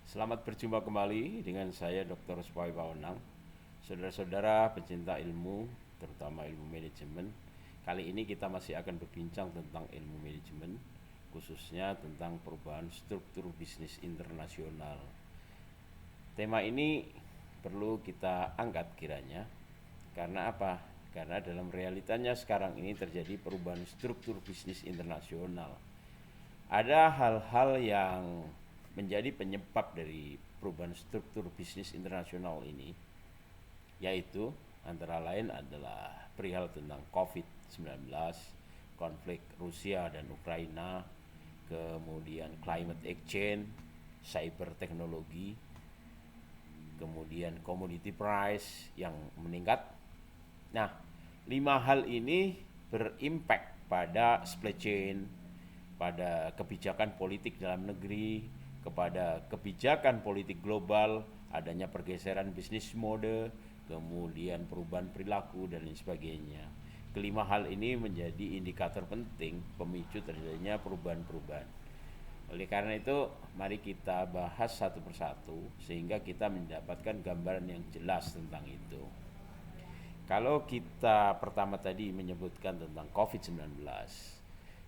Selamat berjumpa kembali dengan saya Dr. Supai Pawenang. Saudara-saudara pecinta ilmu, terutama ilmu manajemen. Kali ini kita masih akan berbincang tentang ilmu manajemen, khususnya tentang perubahan struktur bisnis internasional. Tema ini perlu kita angkat kiranya. Karena apa? Karena dalam realitanya sekarang ini terjadi perubahan struktur bisnis internasional. Ada hal-hal yang menjadi penyebab dari perubahan struktur bisnis internasional ini, yaitu antara lain adalah perihal tentang COVID-19, konflik Rusia dan Ukraina, kemudian climate exchange, cyber teknologi, kemudian commodity price yang meningkat. Nah, 5 hal ini berimpact pada supply chain, pada kebijakan politik dalam negeri, kepada kebijakan politik global, adanya pergeseran bisnis mode, kemudian perubahan perilaku dan lain sebagainya. Kelima hal ini menjadi indikator penting pemicu terjadinya perubahan-perubahan. Oleh karena itu, mari kita bahas satu persatu sehingga kita mendapatkan gambaran yang jelas tentang itu. Kalau kita pertama tadi menyebutkan tentang COVID-19,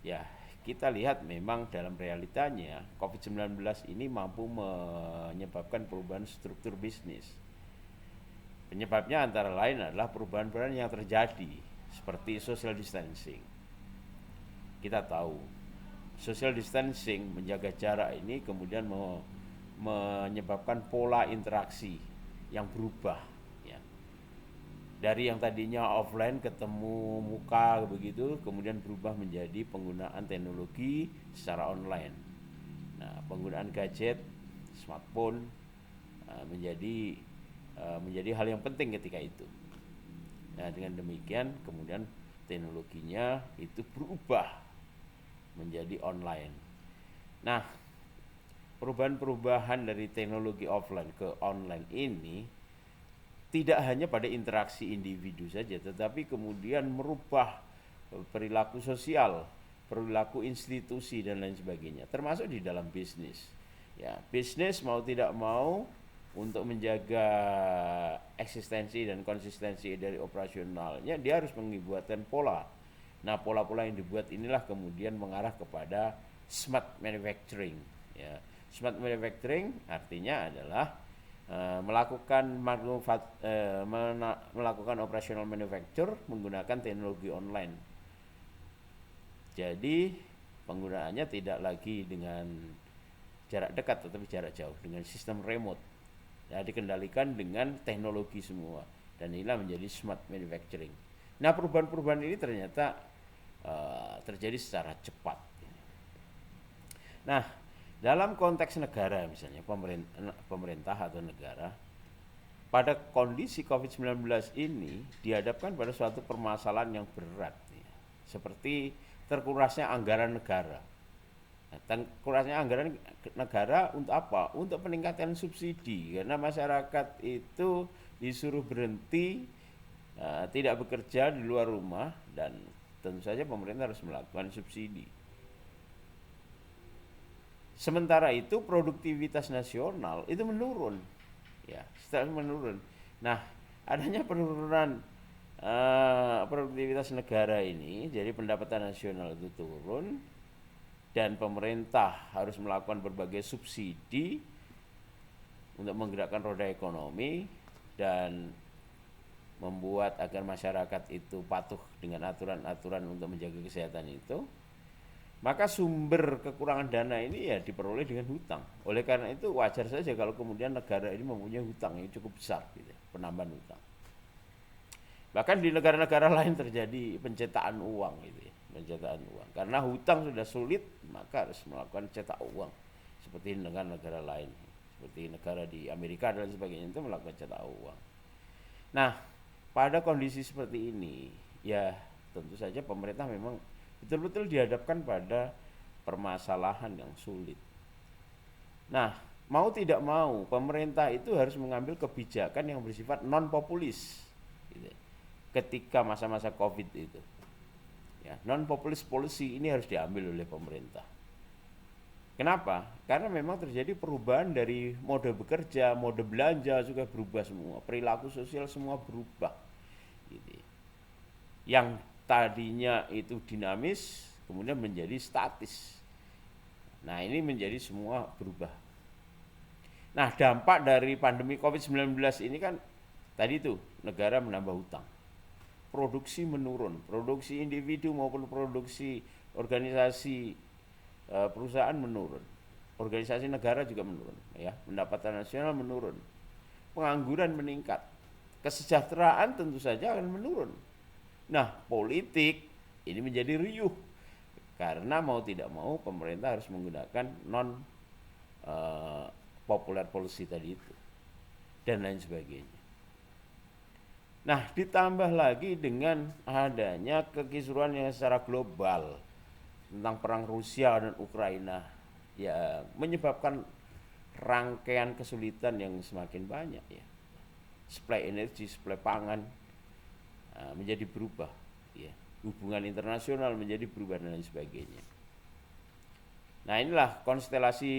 ya kita lihat memang dalam realitanya COVID-19 ini mampu menyebabkan perubahan struktur bisnis. Penyebabnya antara lain adalah perubahan-perubahan yang terjadi seperti social distancing. Kita tahu social distancing, menjaga jarak ini kemudian menyebabkan pola interaksi yang berubah, ya. Dari yang tadinya offline ketemu muka begitu, kemudian berubah menjadi penggunaan teknologi secara online. Nah, penggunaan gadget, smartphone menjadi hal yang penting ketika itu. Nah, dengan demikian kemudian teknologinya itu berubah menjadi online. Nah, perubahan-perubahan dari teknologi offline ke online ini tidak hanya pada interaksi individu saja, tetapi kemudian merubah perilaku sosial, perilaku institusi dan lain sebagainya, termasuk di dalam bisnis. Ya, bisnis mau tidak mau untuk menjaga eksistensi dan konsistensi dari operasionalnya, dia harus membuatkan pola. Nah, pola-pola yang dibuat inilah kemudian mengarah kepada smart manufacturing. Ya, smart manufacturing artinya adalah melakukan operational manufacture menggunakan teknologi online. Jadi penggunaannya tidak lagi dengan jarak dekat tetapi jarak jauh dengan sistem remote. Ya, dikendalikan dengan teknologi semua dan inilah menjadi smart manufacturing. Nah, perubahan-perubahan ini ternyata terjadi secara cepat. Nah, dalam konteks negara misalnya pemerintah atau negara pada kondisi COVID-19 ini dihadapkan pada suatu permasalahan yang berat, ya. Seperti terkurasnya anggaran negara. Nah, terkurasnya anggaran negara untuk apa? Untuk peningkatan subsidi, karena masyarakat itu disuruh berhenti, tidak bekerja di luar rumah, dan tentu saja pemerintah harus melakukan subsidi. Sementara itu produktivitas nasional itu menurun, ya, setelah menurun. Nah, adanya penurunan produktivitas negara ini, jadi pendapatan nasional itu turun dan pemerintah harus melakukan berbagai subsidi untuk menggerakkan roda ekonomi dan membuat agar masyarakat itu patuh dengan aturan-aturan untuk menjaga kesehatan itu. Maka sumber kekurangan dana ini ya diperoleh dengan hutang. Oleh karena itu wajar saja kalau kemudian negara ini mempunyai hutang yang cukup besar, gitu, penambahan hutang. Bahkan di negara-negara lain terjadi pencetakan uang, gitu ya, pencetakan uang. Karena hutang sudah sulit, maka harus melakukan cetak uang. Seperti negara-negara lain, seperti negara di Amerika dan sebagainya itu melakukan cetak uang. Nah, pada kondisi seperti ini, ya tentu saja pemerintah memang betul-betul dihadapkan pada permasalahan yang sulit. Nah, mau tidak mau pemerintah itu harus mengambil kebijakan yang bersifat non populis, gitu, ketika masa-masa COVID itu. Ya, non populis policy ini harus diambil oleh pemerintah. Kenapa? Karena memang terjadi perubahan dari mode bekerja, mode belanja juga berubah semua, perilaku sosial semua berubah. Gitu. Yang tadinya itu dinamis, kemudian menjadi statis. Nah ini menjadi semua berubah. Nah dampak dari pandemi COVID-19 ini kan tadi itu negara menambah hutang, produksi menurun, produksi individu maupun produksi organisasi perusahaan menurun, organisasi negara juga menurun, ya, pendapatan nasional menurun, pengangguran meningkat, kesejahteraan tentu saja akan menurun. Nah, politik ini menjadi riuh karena mau tidak mau pemerintah harus menggunakan non popular policy tadi itu dan lain sebagainya. Nah, ditambah lagi dengan adanya kekisruhan yang secara global tentang perang Rusia dan Ukraina, ya menyebabkan rangkaian kesulitan yang semakin banyak, ya. Suplai energi, suplai pangan menjadi berubah, ya. Hubungan internasional menjadi berubah dan lain sebagainya. Nah inilah konstelasi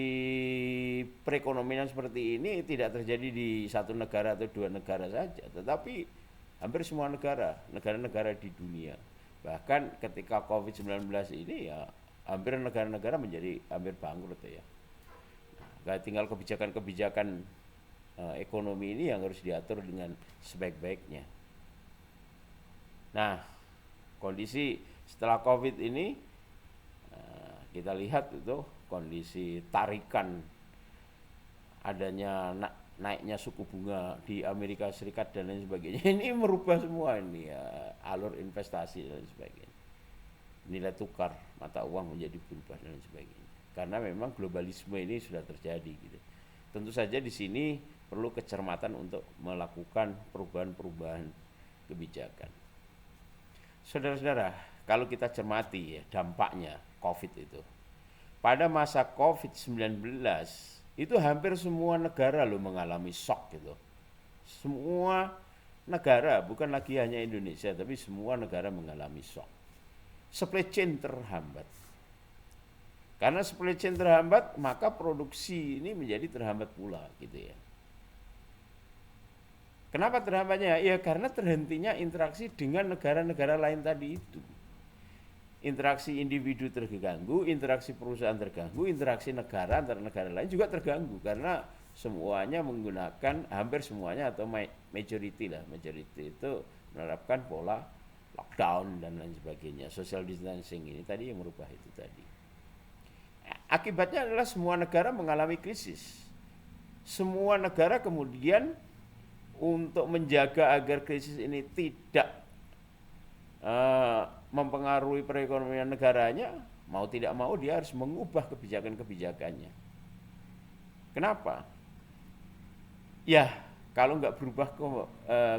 perekonomian seperti ini tidak terjadi di satu negara atau dua negara saja, tetapi hampir semua negara-negara di dunia. Bahkan ketika COVID-19 ini ya hampir negara-negara menjadi hampir bangkrut, ya. Nah, tinggal kebijakan-kebijakan ekonomi ini yang harus diatur dengan sebaik-baiknya. Nah, kondisi setelah COVID ini kita lihat itu kondisi tarikan adanya naiknya suku bunga di Amerika Serikat dan lain sebagainya. Ini merubah semua ini, ya, alur investasi dan sebagainya. Nilai tukar mata uang menjadi berubah dan lain sebagainya. Karena memang globalisme ini sudah terjadi gitu. Tentu saja di sini perlu kecermatan untuk melakukan perubahan-perubahan kebijakan. Saudara-saudara, kalau kita cermati, ya, dampaknya COVID itu. Pada masa COVID-19 itu hampir semua negara loh mengalami shock gitu. Semua negara, bukan lagi hanya Indonesia, tapi semua negara mengalami shock. Supply chain terhambat. Karena supply chain terhambat, maka produksi ini menjadi terhambat pula gitu, ya. Kenapa terhambatnya? Ya karena terhentinya interaksi dengan negara-negara lain tadi itu. Interaksi individu terganggu, interaksi perusahaan terganggu, interaksi negara antar negara lain juga terganggu karena semuanya menggunakan, hampir semuanya atau majority itu menerapkan pola lockdown dan lain sebagainya. Social distancing ini tadi yang merubah itu tadi. Akibatnya adalah semua negara mengalami krisis. Semua negara kemudian untuk menjaga agar krisis ini tidak mempengaruhi perekonomian negaranya, mau tidak mau dia harus mengubah kebijakan-kebijakannya. Kenapa? Ya, kalau nggak berubah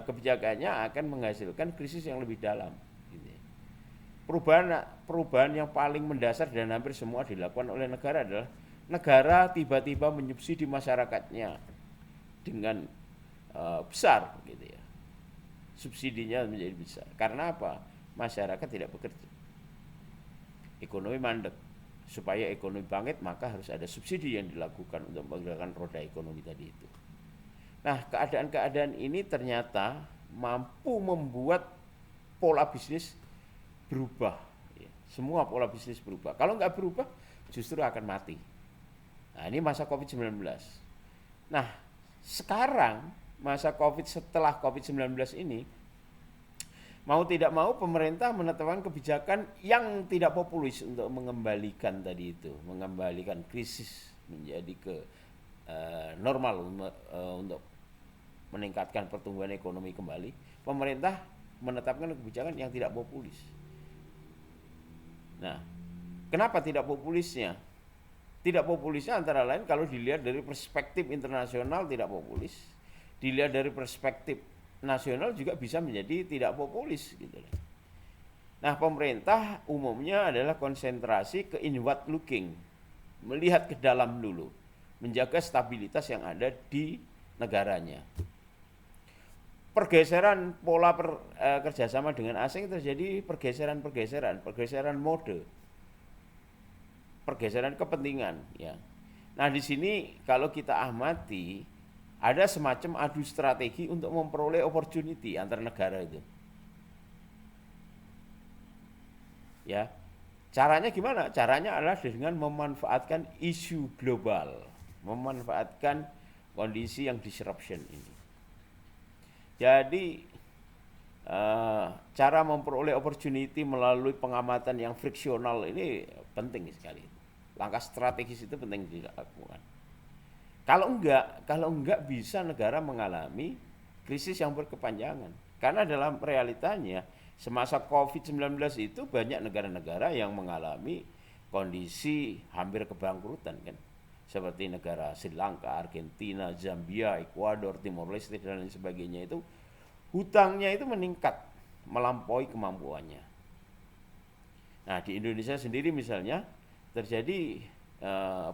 kebijakannya akan menghasilkan krisis yang lebih dalam. Perubahan yang paling mendasar dan hampir semua dilakukan oleh negara adalah negara tiba-tiba menyubsidi masyarakatnya dengan besar, gitu ya. Subsidinya menjadi besar. Karena apa? Masyarakat tidak bekerja, ekonomi mandek. Supaya ekonomi bangkit maka harus ada subsidi yang dilakukan untuk menggerakkan roda ekonomi tadi itu. Nah, keadaan-keadaan ini ternyata mampu membuat pola bisnis berubah, ya. Semua pola bisnis berubah. Kalau nggak berubah justru akan mati. Nah, ini masa COVID-19. Nah, sekarang masa COVID setelah COVID-19 ini, mau tidak mau pemerintah menetapkan kebijakan yang tidak populis untuk mengembalikan tadi itu, mengembalikan krisis menjadi ke normal untuk meningkatkan pertumbuhan ekonomi kembali. Pemerintah menetapkan kebijakan yang tidak populis. Nah, kenapa tidak populisnya? Tidak populisnya antara lain kalau dilihat dari perspektif internasional tidak populis, dilihat dari perspektif nasional juga bisa menjadi tidak populis gitu. Nah, pemerintah umumnya adalah konsentrasi ke inward looking, melihat ke dalam dulu, menjaga stabilitas yang ada di negaranya. Pergeseran pola kerjasama dengan asing terjadi pergeseran mode. pergeseran kepentingan ya. Nah, di sini kalau kita amati ada semacam adu strategi untuk memperoleh opportunity antar negara itu. Ya. Caranya gimana? Caranya adalah dengan memanfaatkan isu global, memanfaatkan kondisi yang disruption ini. Jadi cara memperoleh opportunity melalui pengamatan yang friksional ini penting sekali. Langkah strategis itu penting dilakukan. Kalau enggak bisa negara mengalami krisis yang berkepanjangan. Karena dalam realitanya semasa COVID-19 itu banyak negara-negara yang mengalami kondisi hampir kebangkrutan kan. Seperti negara Sri Lanka, Argentina, Zambia, Ekuador, Timor Leste dan lain sebagainya itu hutangnya itu meningkat melampaui kemampuannya. Nah, di Indonesia sendiri misalnya terjadi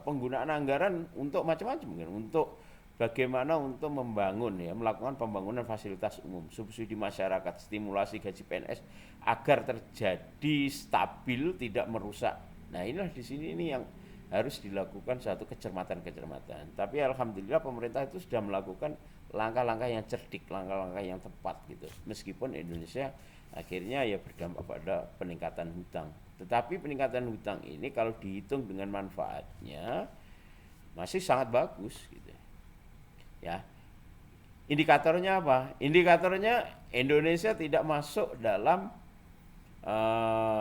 penggunaan anggaran untuk macam-macam kan, untuk bagaimana untuk membangun ya, melakukan pembangunan fasilitas umum, subsidi masyarakat, stimulasi gaji PNS agar terjadi stabil, tidak merusak. Nah, inilah di sini ini yang harus dilakukan satu kecermatan-kecermatan. Tapi alhamdulillah pemerintah itu sudah melakukan langkah-langkah yang cerdik, langkah-langkah yang tepat gitu. Meskipun Indonesia akhirnya ya berdampak pada peningkatan hutang. Tetapi peningkatan hutang ini kalau dihitung dengan manfaatnya masih sangat bagus gitu. Ya. Indikatornya apa? Indikatornya Indonesia tidak masuk dalam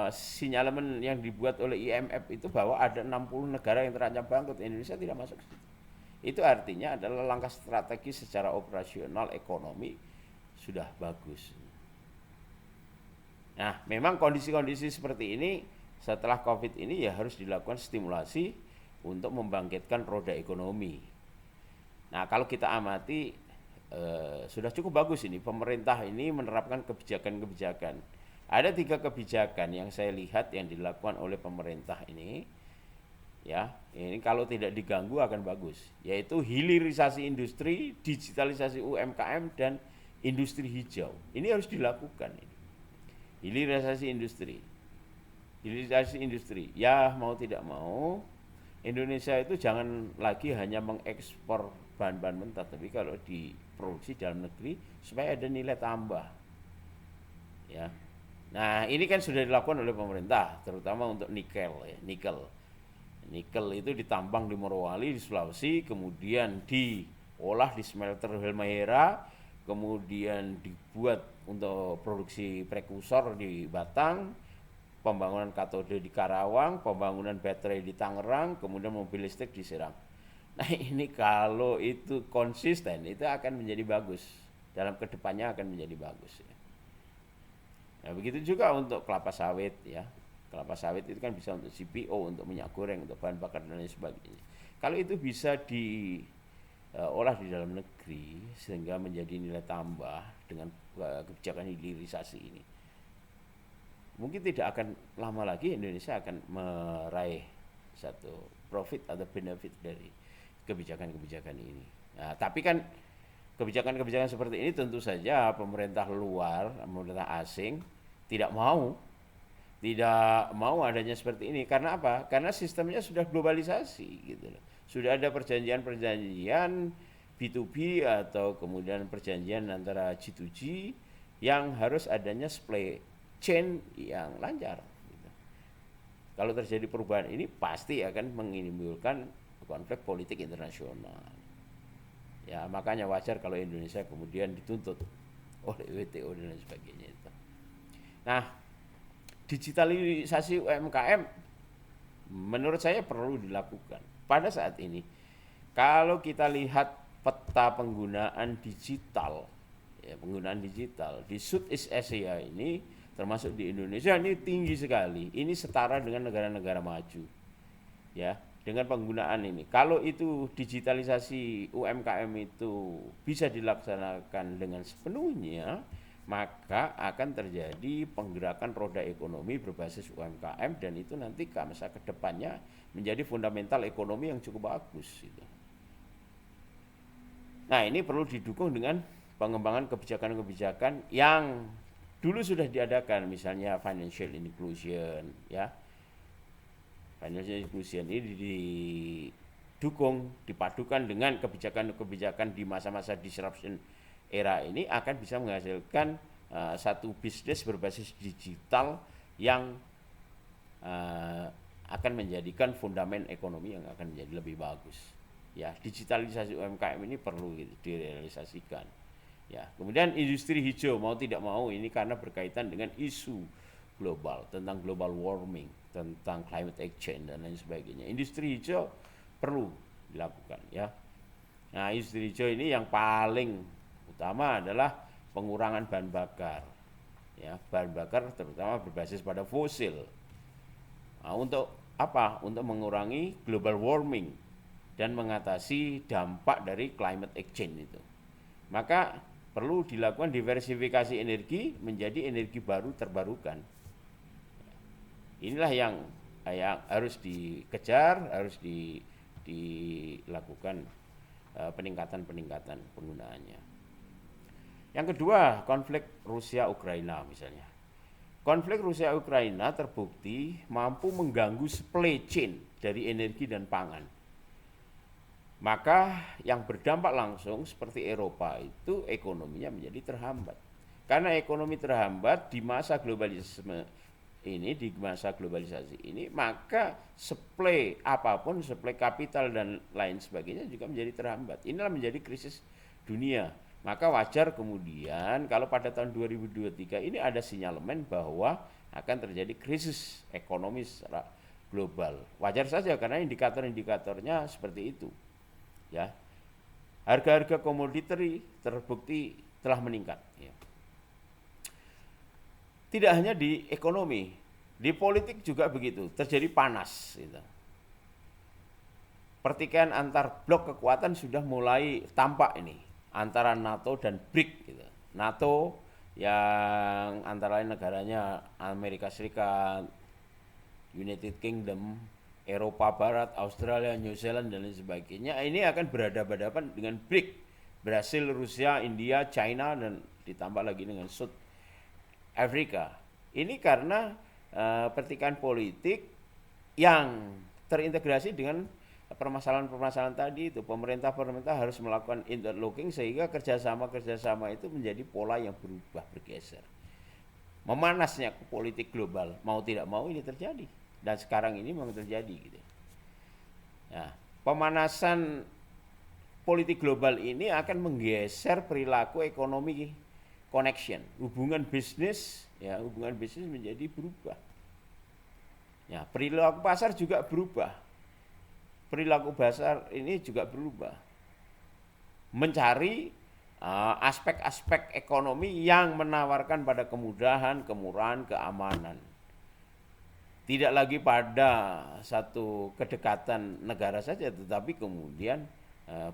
sinyalemen yang dibuat oleh IMF itu bahwa ada 60 negara yang terancam bangkrut. Indonesia tidak masuk. Itu artinya adalah langkah strategis secara operasional ekonomi sudah bagus. Nah, memang kondisi-kondisi seperti ini setelah COVID ini ya harus dilakukan stimulasi untuk membangkitkan roda ekonomi. Nah, kalau kita amati sudah cukup bagus ini pemerintah ini menerapkan kebijakan-kebijakan. Ada 3 kebijakan yang saya lihat yang dilakukan oleh pemerintah ini. Ya, ini kalau tidak diganggu akan bagus, yaitu hilirisasi industri, digitalisasi UMKM dan industri hijau. Ini harus dilakukan ini. Hilirisasi industri. Hilirisasi industri. Ya, mau tidak mau Indonesia itu jangan lagi hanya mengekspor bahan-bahan mentah, tapi kalau diproduksi dalam negeri supaya ada nilai tambah. Ya. Nah, ini kan sudah dilakukan oleh pemerintah, terutama untuk nikel ya, nikel. Nikel itu ditambang di Morowali di Sulawesi, kemudian diolah di smelter Halmahera, kemudian dibuat untuk produksi prekursor di Batang, pembangunan katode di Karawang, pembangunan baterai di Tangerang, kemudian mobil listrik di Serang. Nah, ini kalau itu konsisten itu akan menjadi bagus, dalam kedepannya akan menjadi bagus ya. Nah, begitu juga untuk kelapa sawit ya. Kelapa sawit itu kan bisa untuk CPO, untuk minyak goreng, untuk bahan bakar dan lain sebagainya. Kalau itu bisa diolah di dalam negeri sehingga menjadi nilai tambah dengan kebijakan hilirisasi ini, mungkin tidak akan lama lagi Indonesia akan meraih satu profit atau benefit dari kebijakan-kebijakan ini. Nah, tapi kan kebijakan-kebijakan seperti ini tentu saja pemerintah luar, pemerintah asing tidak mau adanya seperti ini. Karena apa? Karena sistemnya sudah globalisasi gitu loh. Sudah ada perjanjian-perjanjian B2B atau kemudian perjanjian antara G2G yang harus adanya supply chain yang lancar gitu. Kalau terjadi perubahan ini pasti akan menimbulkan konflik politik internasional. Ya, makanya wajar kalau Indonesia kemudian dituntut oleh WTO dan lain sebagainya itu. Nah, digitalisasi UMKM menurut saya perlu dilakukan pada saat ini. Kalau kita lihat peta penggunaan digital, ya, penggunaan digital di Southeast Asia ini termasuk di Indonesia ini tinggi sekali. Ini setara dengan negara-negara maju. Ya, dengan penggunaan ini. Kalau itu digitalisasi UMKM itu bisa dilaksanakan dengan sepenuhnya, maka akan terjadi penggerakan roda ekonomi berbasis UMKM dan itu nanti ke masa kedepannya menjadi fundamental ekonomi yang cukup bagus gitu. Nah, ini perlu didukung dengan pengembangan kebijakan-kebijakan yang dulu sudah diadakan, misalnya financial inclusion ya. Energy inclusion ini didukung, dipadukan dengan kebijakan-kebijakan di masa-masa disruption era ini akan bisa menghasilkan satu bisnis berbasis digital yang akan menjadikan fundament ekonomi yang akan menjadi lebih bagus. Ya, digitalisasi UMKM ini perlu direalisasikan. Ya, kemudian industri hijau mau tidak mau ini karena berkaitan dengan isu global tentang global warming, tentang climate exchange dan lain sebagainya. Industri hijau perlu dilakukan ya. Nah, industri hijau ini yang paling utama adalah pengurangan bahan bakar. Ya, bahan bakar terutama berbasis pada fosil. Nah, untuk apa? Untuk mengurangi global warming dan mengatasi dampak dari climate exchange itu. Maka perlu dilakukan diversifikasi energi menjadi energi baru terbarukan. Inilah yang harus dikejar, harus dilakukan peningkatan penggunaannya. Yang kedua, konflik Rusia-Ukraina misalnya. Konflik Rusia-Ukraina terbukti mampu mengganggu supply chain dari energi dan pangan. Maka yang berdampak langsung seperti Eropa itu ekonominya menjadi terhambat. Karena ekonomi terhambat di masa globalisasi ini, maka supply apapun, supply kapital dan lain sebagainya juga menjadi terhambat. Inilah menjadi krisis dunia. Maka wajar kemudian kalau pada tahun 2023 ini ada sinyalemen bahwa akan terjadi krisis ekonomi secara global. Wajar saja karena indikator-indikatornya seperti itu. Ya, harga-harga komoditi terbukti telah meningkat. Ya. Tidak hanya di ekonomi, di politik juga begitu, terjadi panas. Gitu. Pertikaian antar blok kekuatan sudah mulai tampak ini antara NATO dan BRIC. Gitu. NATO yang antara lain negaranya Amerika Serikat, United Kingdom, Eropa Barat, Australia, New Zealand dan lain sebagainya, ini akan berhadapan-hadapan dengan BRIC, Brasil, Rusia, India, China dan ditambah lagi dengan South Africa. Ini karena pertikaian politik yang terintegrasi dengan permasalahan-permasalahan tadi itu. Pemerintah harus melakukan interlocking sehingga kerjasama itu menjadi pola yang berubah, bergeser. Memanasnya politik global mau tidak mau ini terjadi. Dan sekarang ini memang terjadi gitu. Nah, pemanasan politik global ini akan menggeser perilaku ekonomi connection, hubungan bisnis menjadi berubah. Ya, perilaku pasar juga berubah. Perilaku pasar ini juga berubah. Mencari aspek-aspek ekonomi yang menawarkan pada kemudahan, kemurahan, keamanan. Tidak lagi pada satu kedekatan negara saja, tetapi kemudian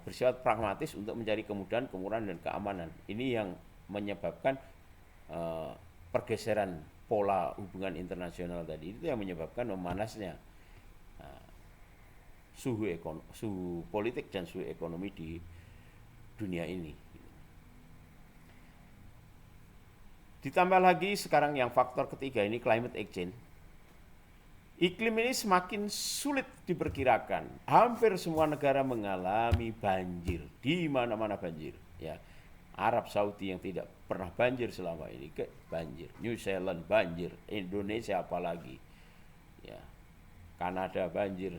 bersifat pragmatis untuk mencari kemudahan, kemurahan, dan keamanan. Ini yang menyebabkan pergeseran pola hubungan internasional tadi. Itu yang menyebabkan memanasnya suhu politik dan suhu ekonomi di dunia ini. Ditambah lagi sekarang yang faktor ketiga ini climate exchange. Iklim ini semakin sulit diperkirakan. Hampir semua negara mengalami banjir, di mana-mana banjir. Ya, Arab Saudi yang tidak pernah banjir selama ini banjir, New Zealand banjir, Indonesia apalagi. Ya, Kanada banjir,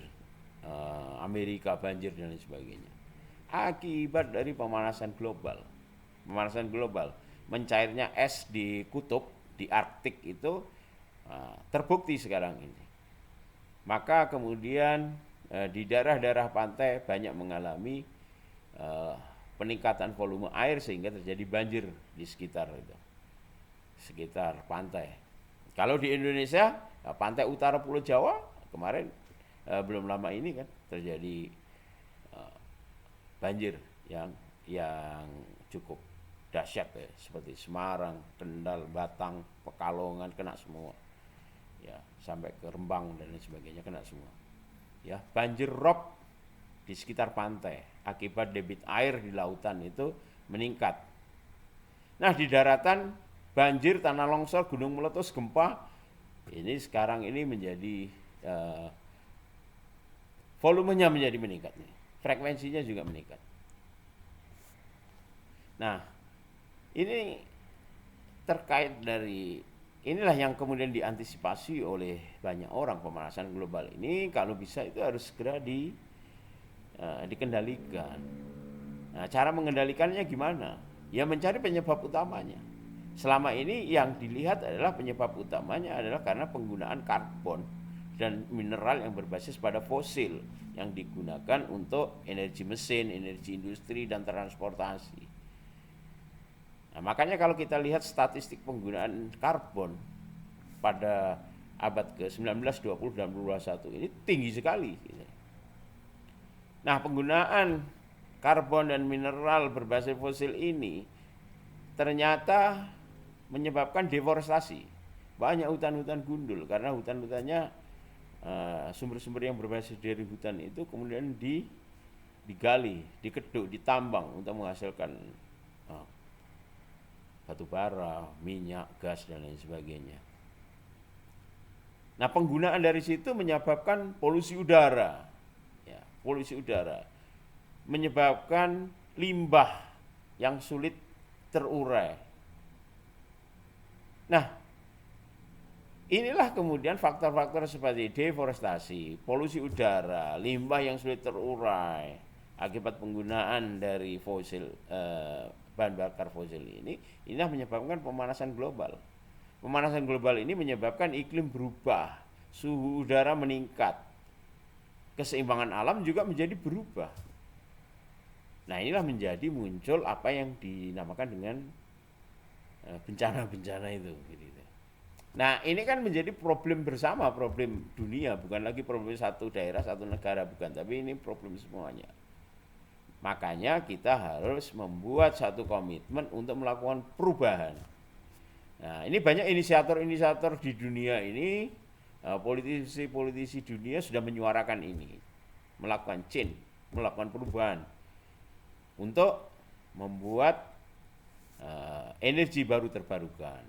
Amerika banjir dan lain sebagainya. Akibat dari pemanasan global, mencairnya es di kutub, di Arktik itu terbukti sekarang ini. Maka kemudian di daerah-daerah pantai banyak mengalami peningkatan volume air sehingga terjadi banjir di sekitar pantai. Kalau di Indonesia, pantai utara Pulau Jawa kemarin belum lama ini kan terjadi banjir yang cukup dahsyat ya, seperti Semarang, Kendal, Batang, Pekalongan kena semua. Ya, sampai ke Rembang dan lain sebagainya kena semua. Ya, banjir rob di sekitar pantai akibat debit air di lautan itu meningkat. Nah, di daratan banjir, tanah longsor, gunung meletus, gempa ini sekarang ini menjadi volumenya menjadi meningkat, frekuensinya juga meningkat. Nah, ini terkait dari inilah yang kemudian diantisipasi oleh banyak orang. Pemanasan global ini kalau bisa itu harus segera dikendalikan. Nah, cara mengendalikannya gimana? Ya mencari penyebab utamanya. Selama ini yang dilihat adalah penyebab utamanya adalah karena penggunaan karbon dan mineral yang berbasis pada fosil yang digunakan untuk energi mesin, energi industri, dan transportasi. Nah, makanya kalau kita lihat statistik penggunaan karbon pada abad ke-19, 20, dan 21 ini tinggi sekali. Nah, penggunaan karbon dan mineral berbasis fosil ini ternyata menyebabkan deforestasi. Banyak hutan-hutan gundul karena hutan-hutannya sumber-sumber yang berbasis dari hutan itu kemudian digali, dikeduk, ditambang untuk menghasilkan batu bara, minyak, gas, dan lain sebagainya. Nah, penggunaan dari situ menyebabkan polusi udara. Ya, polusi udara menyebabkan limbah yang sulit terurai. Nah, inilah kemudian faktor-faktor seperti deforestasi, polusi udara, limbah yang sulit terurai akibat penggunaan dari fosil, bahan bakar fosil inilah menyebabkan pemanasan global. Pemanasan global ini menyebabkan iklim berubah, suhu udara meningkat, keseimbangan alam juga menjadi berubah. Nah, inilah menjadi muncul apa yang dinamakan dengan bencana-bencana itu. Nah, ini kan menjadi problem bersama, problem dunia, bukan lagi problem satu daerah, satu negara, bukan, tapi ini problem semuanya. Makanya kita harus membuat satu komitmen untuk melakukan perubahan. Nah, ini banyak inisiator-inisiator di dunia ini, politisi-politisi dunia sudah menyuarakan ini, melakukan change, melakukan perubahan untuk membuat energi baru terbarukan,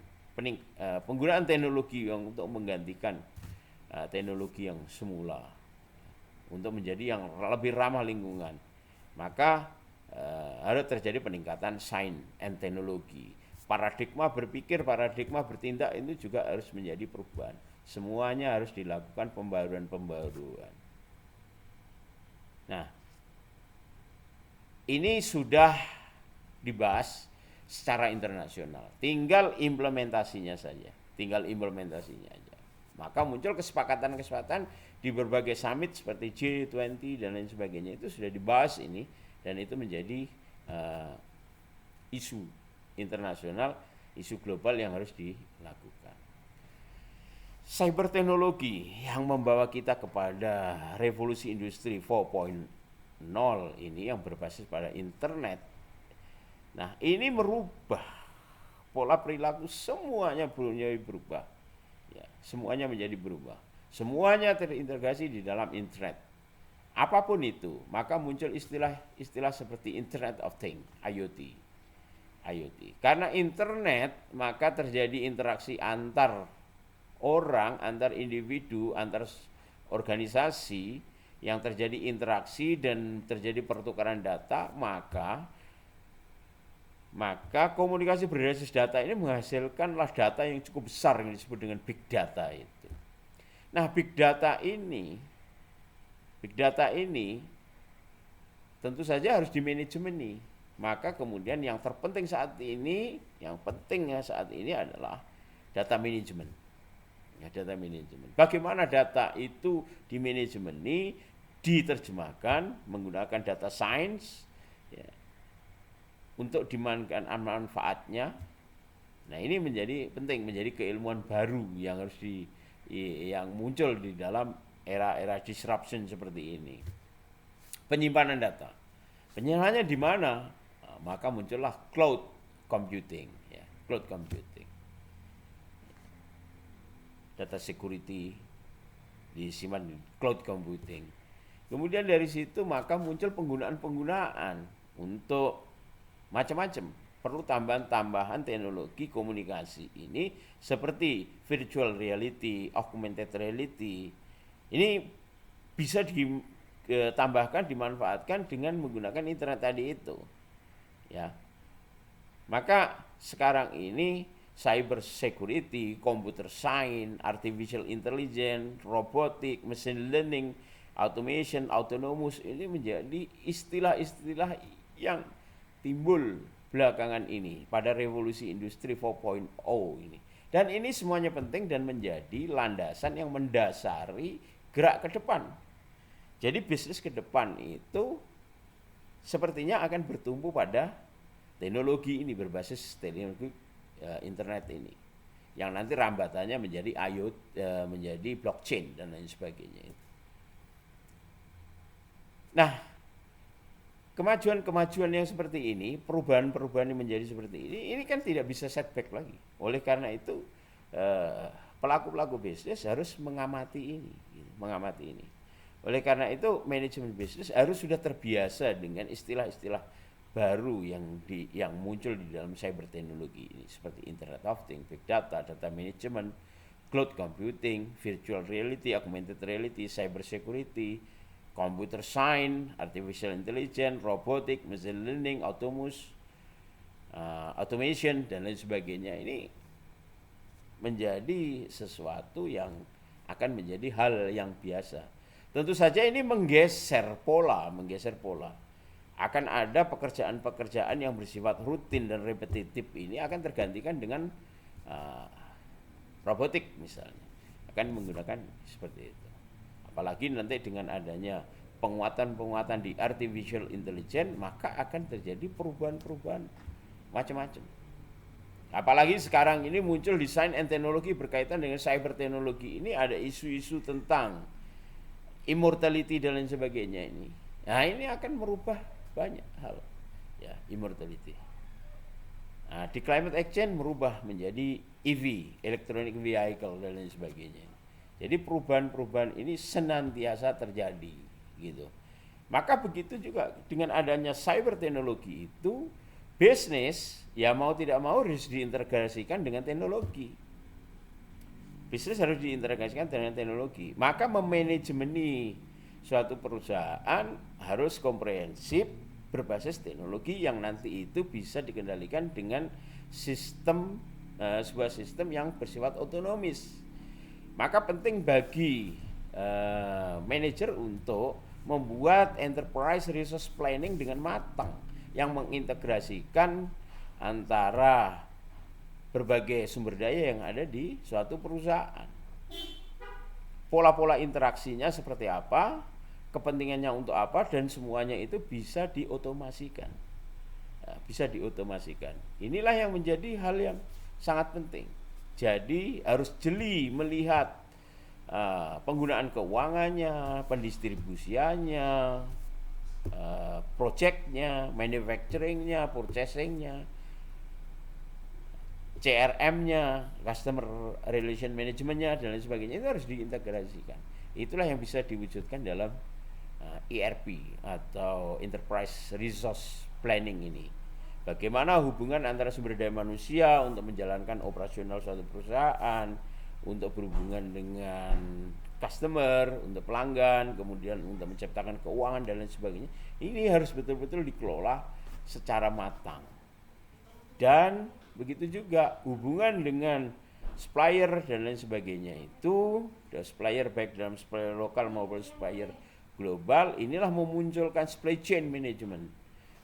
penggunaan teknologi yang untuk menggantikan teknologi yang semula untuk menjadi yang lebih ramah lingkungan. Maka harus terjadi peningkatan sains and teknologi. Paradigma berpikir, paradigma bertindak itu juga harus menjadi perubahan. Semuanya harus dilakukan pembaruan-pembaruan. Nah, ini sudah dibahas secara internasional. Tinggal implementasinya saja. Maka muncul kesepakatan-kesepakatan di berbagai summit seperti G20 dan lain sebagainya, itu sudah dibahas ini, dan itu menjadi isu internasional, isu global yang harus dilakukan. Cyberteknologi yang membawa kita kepada revolusi industri 4.0 ini yang berbasis pada internet. Nah, ini merubah pola perilaku, semuanya berubah. Ya, semuanya menjadi berubah. Semuanya terintegrasi di dalam internet. Apapun itu, maka muncul istilah seperti Internet of Things, IoT. Karena internet, maka terjadi interaksi antar orang, antar individu, antar organisasi, yang terjadi interaksi dan terjadi pertukaran data, maka komunikasi berbasis data ini menghasilkanlah data yang cukup besar yang disebut dengan big data itu. Nah, big data ini tentu saja harus dimanajemeni. Maka kemudian yang terpenting saat ini, adalah data manajemen. Ya, data manajemen. Bagaimana data itu dimanajemeni, diterjemahkan menggunakan data science, ya, untuk dimanfaatkan manfaatnya. Nah, ini menjadi penting, menjadi keilmuan baru yang harus yang muncul di dalam era disruption seperti ini. Penyimpanan data. Penyimpanan di mana? Nah, maka muncullah cloud computing, ya, cloud computing. Data security disimpan di cloud computing. Kemudian dari situ maka muncul penggunaan untuk macam-macam. Perlu tambahan teknologi komunikasi ini seperti virtual reality, augmented reality. Ini bisa ditambahkan, dimanfaatkan dengan menggunakan internet tadi itu. Ya. Maka sekarang ini cyber security, computer science, artificial intelligence, robotik, machine learning, automation, autonomous ini menjadi istilah-istilah yang timbul belakangan ini pada revolusi industri 4.0 ini. Dan ini semuanya penting dan menjadi landasan yang mendasari gerak ke depan. Jadi bisnis ke depan itu sepertinya akan bertumpu pada teknologi ini, berbasis teknologi internet ini, yang nanti rambatannya menjadi IoT, menjadi blockchain dan lain sebagainya. Nah, kemajuan-kemajuan yang seperti ini, perubahan-perubahan yang menjadi seperti ini kan tidak bisa setback lagi. Oleh karena itu pelaku-pelaku bisnis harus mengamati ini, mengamati ini. Oleh karena itu manajemen bisnis harus sudah terbiasa dengan istilah-istilah baru yang muncul di dalam cyber teknologi ini, seperti Internet of Things, Big Data, Data Management, Cloud Computing, Virtual Reality, Augmented Reality, Cyber Security, Computer Science, Artificial Intelligence, Robotic, Machine Learning, Automation, dan lain sebagainya. Ini menjadi sesuatu yang akan menjadi hal yang biasa. Tentu saja ini menggeser pola. Akan ada pekerjaan-pekerjaan yang bersifat rutin dan repetitif ini akan tergantikan dengan robotik misalnya. Akan menggunakan seperti itu. Apalagi nanti dengan adanya penguatan-penguatan di artificial intelligence, maka akan terjadi perubahan-perubahan macam-macam. Apalagi sekarang ini muncul desain and teknologi berkaitan dengan cyber teknologi ini, ada isu-isu tentang immortality dan lain sebagainya ini. Nah, ini akan merubah banyak hal. Ya, immortality. Nah, di climate action merubah menjadi EV, electronic vehicle dan lain sebagainya. Jadi perubahan-perubahan ini senantiasa terjadi, gitu. Maka begitu juga dengan adanya cyber teknologi itu, bisnis ya mau tidak mau harus diintegrasikan dengan teknologi. Bisnis harus diintegrasikan dengan teknologi. Maka memanajemeni suatu perusahaan harus komprehensif berbasis teknologi yang nanti itu bisa dikendalikan dengan sistem, sebuah sistem yang bersifat otonomis. Maka penting bagi manajer untuk membuat enterprise resource planning dengan matang yang mengintegrasikan antara berbagai sumber daya yang ada di suatu perusahaan. Pola-pola interaksinya seperti apa, kepentingannya untuk apa, dan semuanya itu bisa diotomasikan. Bisa diotomasikan. Inilah yang menjadi hal yang sangat penting. Jadi harus jeli melihat penggunaan keuangannya, pendistribusiannya, projectnya, manufacturingnya, purchasingnya, CRM-nya, customer relation management-nya dan lain sebagainya, itu harus diintegrasikan. Itulah yang bisa diwujudkan dalam ERP atau Enterprise Resource Planning ini. Bagaimana hubungan antara sumber daya manusia untuk menjalankan operasional suatu perusahaan, untuk berhubungan dengan customer, untuk pelanggan, kemudian untuk menciptakan keuangan dan lain sebagainya. Ini harus betul-betul dikelola secara matang. Dan begitu juga hubungan dengan supplier dan lain sebagainya itu, supplier baik dalam supplier lokal maupun supplier global, inilah memunculkan supply chain management.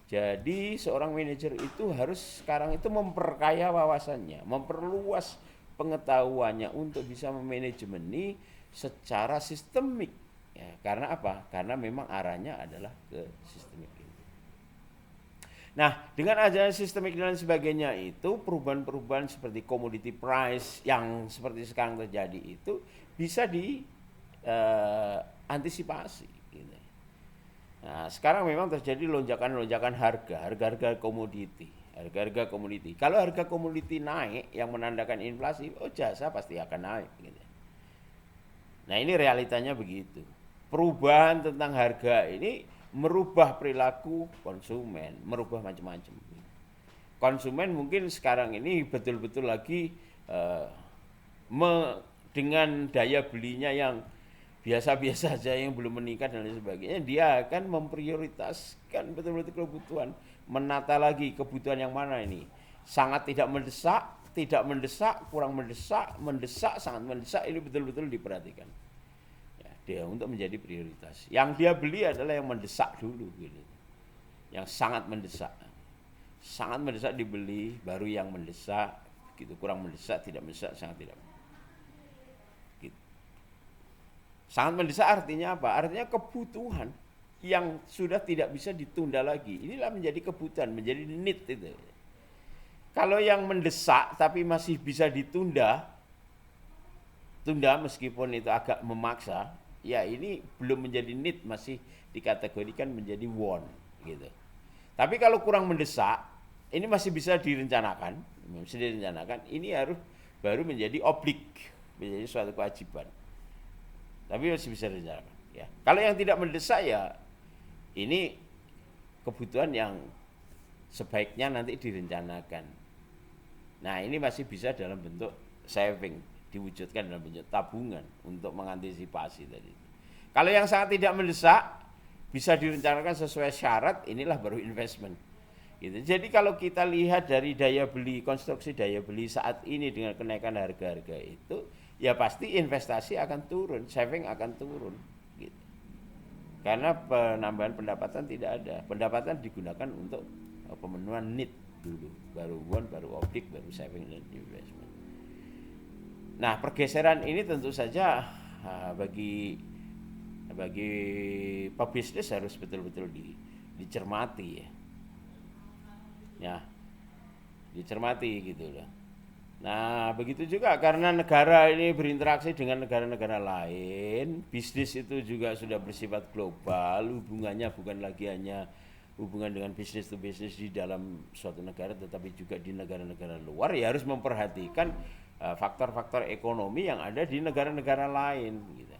Jadi seorang manajer itu harus sekarang itu memperkaya wawasannya, memperluas pengetahuannya untuk bisa memanajemeni secara sistemik. Ya, karena apa? Karena memang arahnya adalah ke sistemik. Nah, dengan adanya sistemik dan sebagainya itu, perubahan-perubahan seperti commodity price yang seperti sekarang terjadi itu bisa diantisipasi. Gitu. Nah, sekarang memang terjadi lonjakan-lonjakan harga-harga komoditi. Harga-harga komoditi. Kalau harga komoditi naik yang menandakan inflasi, jasa pasti akan naik. Gitu. Nah, ini realitanya begitu. Perubahan tentang harga ini merubah perilaku konsumen, merubah macam-macam. Konsumen mungkin sekarang ini betul-betul lagi dengan daya belinya yang biasa-biasa saja yang belum menikah dan lain sebagainya, dia akan memprioritaskan betul-betul kebutuhan, menata lagi kebutuhan yang mana ini. Sangat tidak mendesak, kurang mendesak, sangat mendesak, ini betul-betul diperhatikan. Ya, dia untuk menjadi prioritas. Yang dia beli adalah yang mendesak dulu gitu. Yang sangat mendesak. Sangat mendesak dibeli, baru yang mendesak, gitu. Kurang mendesak, tidak mendesak, sangat tidak. Sangat mendesak artinya apa? Artinya kebutuhan yang sudah tidak bisa ditunda lagi. Inilah menjadi kebutuhan, menjadi need itu. Kalau yang mendesak tapi masih bisa ditunda, tunda meskipun itu agak memaksa, ya ini belum menjadi need, masih dikategorikan menjadi want gitu. Tapi kalau kurang mendesak, ini masih bisa direncanakan, ini harus baru menjadi oblig, menjadi suatu kewajiban. Tapi masih bisa direncanakan. Ya. Kalau yang tidak mendesak ya ini kebutuhan yang sebaiknya nanti direncanakan. Nah ini masih bisa dalam bentuk saving, diwujudkan dalam bentuk tabungan untuk mengantisipasi tadi. Kalau yang sangat tidak mendesak, bisa direncanakan sesuai syarat, inilah baru investment. Gitu. Jadi kalau kita lihat dari daya beli, konstruksi daya beli saat ini dengan kenaikan harga-harga itu, ya pasti investasi akan turun, saving akan turun gitu. Karena penambahan pendapatan tidak ada. Pendapatan digunakan untuk pemenuhan need dulu, baru want, baru objek, baru saving dan investment. Nah, pergeseran ini tentu saja bagi pebisnis harus betul-betul dicermati ya. Ya, dicermati gitu loh. Nah, begitu juga karena negara ini berinteraksi dengan negara-negara lain, bisnis itu juga sudah bersifat global, hubungannya bukan lagi hanya hubungan dengan bisnis to bisnis di dalam suatu negara, tetapi juga di negara-negara luar, ya harus memperhatikan faktor-faktor ekonomi yang ada di negara-negara lain. Gitu.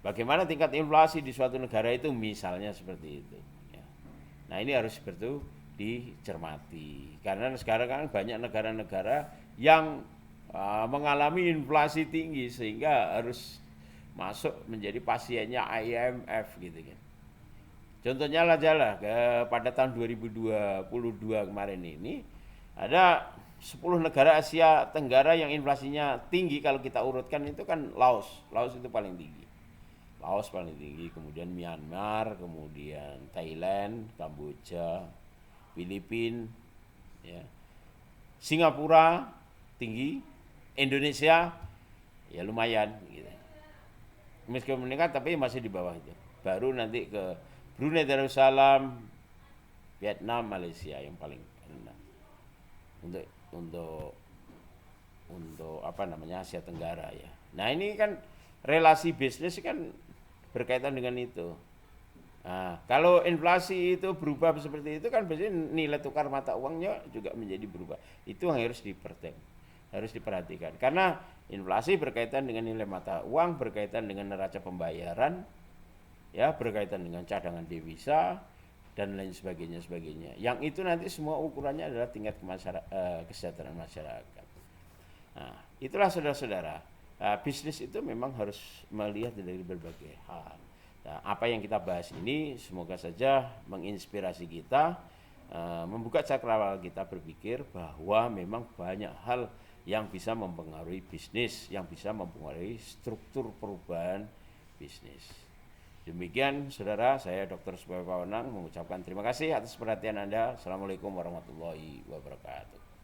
Bagaimana tingkat inflasi di suatu negara itu, misalnya seperti itu. Ya. Nah, ini harus betul dicermati karena sekarang kan banyak negara-negara yang mengalami inflasi tinggi sehingga harus masuk menjadi pasiennya IMF gitu kan. Contohnya aja lah pada tahun 2022 kemarin ini ada 10 negara Asia Tenggara yang inflasinya tinggi, kalau kita urutkan itu kan Laos itu paling tinggi. Laos paling tinggi, kemudian Myanmar, kemudian Thailand, Kamboja, Filipina, ya. Singapura tinggi, Indonesia ya lumayan gitu. Meskipun meningkat tapi masih di bawah itu. Baru nanti ke Brunei Darussalam, Vietnam, Malaysia yang paling rendah. Untuk apa namanya Asia Tenggara ya. Nah, ini kan relasi bisnis kan berkaitan dengan itu. Nah, kalau inflasi itu berubah seperti itu kan biasanya nilai tukar mata uangnya juga menjadi berubah. Itu yang harus diperhatikan. Karena inflasi berkaitan dengan nilai mata uang, berkaitan dengan neraca pembayaran, ya, berkaitan dengan cadangan devisa dan lain sebagainya. Yang itu nanti semua ukurannya adalah tingkat kesejahteraan masyarakat. Nah, itulah saudara-saudara. Bisnis itu memang harus melihat dari berbagai hal. Nah, apa yang kita bahas ini semoga saja menginspirasi kita, membuka cakrawala kita berpikir bahwa memang banyak hal yang bisa mempengaruhi bisnis, yang bisa mempengaruhi struktur perubahan bisnis. Demikian saudara, saya Dr. Supayawanang mengucapkan terima kasih atas perhatian Anda. Assalamualaikum warahmatullahi wabarakatuh.